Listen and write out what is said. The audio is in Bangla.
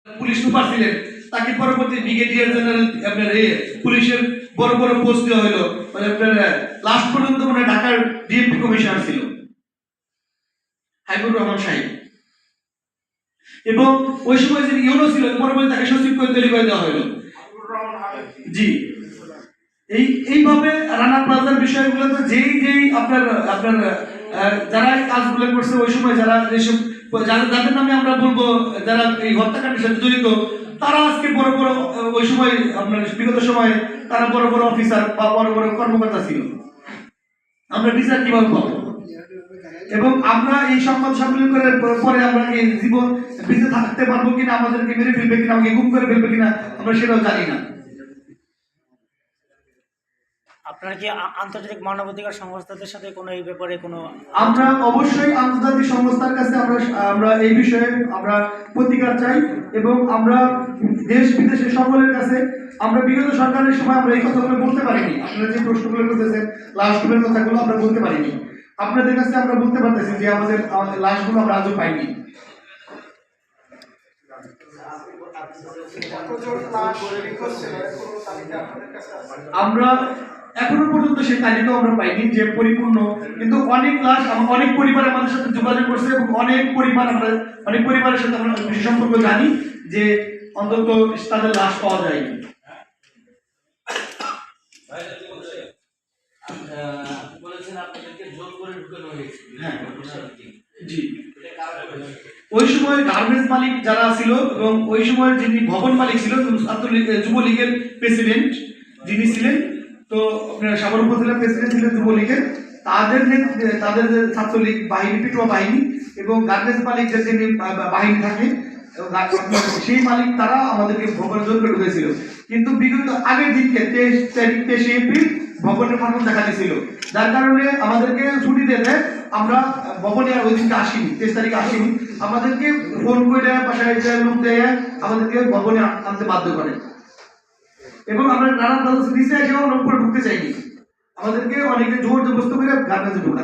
পুলিশ সুপার ছিলেন, তাকে পরবর্তী ব্রিগেডিয়ার জেনারেল আপনার পুলিশের বড় বড় পোস্ট দেওয়া হলো, মানে আপনার লাস্ট পর্যন্ত মানে ঢাকার ডিএমপি কমিশনার ছিল হাবিবুর রহমান সাহেব। এবং ওই সময় যিনি ইউনো ছিল পরবর্তী তাকে সচিব করে তৈরি করে দেওয়া হলো। জি, এইভাবে রানা প্লাজার বিষয়গুলোতে যেই আপনার আপনার যারা কাজগুলো করছে ওই সময়, যারা যেসব যাদের নামে আমরা বলবো যারা এই হত্যাকাণ্ডের সাথে জড়িত, তারা আজকে বড় বড় ওই সময় আপনার বিগত সময়ে তারা বড় বড় অফিসার বা বড় বড় কর্মকর্তা ছিল। আমরা বিচার কিভাবে পাবো? এবং আমরা এই সংবাদ সম্মেলন করার পরে আমরা কি জীবন বেঁচে থাকতে পারবো কিনা, আমাদেরকে মেরে ফেলবে কিনা, আমাকে গুম করে ফেলবে কিনা, আমরা সেটাও জানি না। আপনারা কি আন্তর্জাতিক মানবাধিকার সংস্থাদের সাথে কোনো এই ব্যাপারে কোনো? আমরা অবশ্যই আন্তর্জাতিক সংস্থার কাছে আমরা এই বিষয়ে আমরা প্রতিকার চাই, এবং আমরা দেশ বিদেশের সকলের কাছে আমরা বিগত সরকারের সময় আমরা এই কথাগুলো বলতে পারিনি। আপনারা যে প্রশ্নগুলো করতেছেন লাশগুলোর কথাগুলো আমরা বলতে পারিনি, আপনাদের কাছে আমরা বলতে পারতেছি যে আমাদের লাশগুলো আমরা আজও পাইনি। আমরা এখনো পর্যন্ত সেই তালিকাও আমরা পাইনি যে পরিপূর্ণ, কিন্তু অনেক লাশ অনেক পরিবার আমাদের সাথে যোগাযোগ করছে, এবং অনেক পরিবারের সাথে আমরা বেশি সম্পর্ক জানি যে অন্তত তাদের লাশ পাওয়া যায়নি। ওই সময় গার্মেন্টস মালিক যারা ছিল এবং ওই সময় যিনি ভবন মালিক ছিল যুবলীগের প্রেসিডেন্ট যিনি ছিলেন, তো আপনার সাভার উপজেলার প্রেসিডেন্ট ছিলেন যুবলীগের, তাদের ছাত্রলীগ বাহিনী, পিটুয়া বাহিনী এবং গার্মেন্টস মালিক যে যিনি বাহিনী থাকে সেই মালিক, তারা আমাদেরকে ভবনে জোর করে ঢুকেছিল। কিন্তু বিগত আগের দিনকে 23 এপ্রিল ভবনের ফাটল দেখা দিয়েছিল, যার কারণে আমাদেরকে ছুটি দিতে আমরা ভবনে আর ওই দিনকে আসিনি, 23 তারিখে আসিনি। আমাদেরকে ফোন করে বাসায় লোক দেয় আমাদেরকে ভবনে আনতে বাধ্য করে, এবং আমরা নানান নিচে এসেও উপরে ঢুকতে চাইনি, আমাদেরকে অনেকে জোর জবরদস্ত করে গার্মেন্টসে ঢুকায়।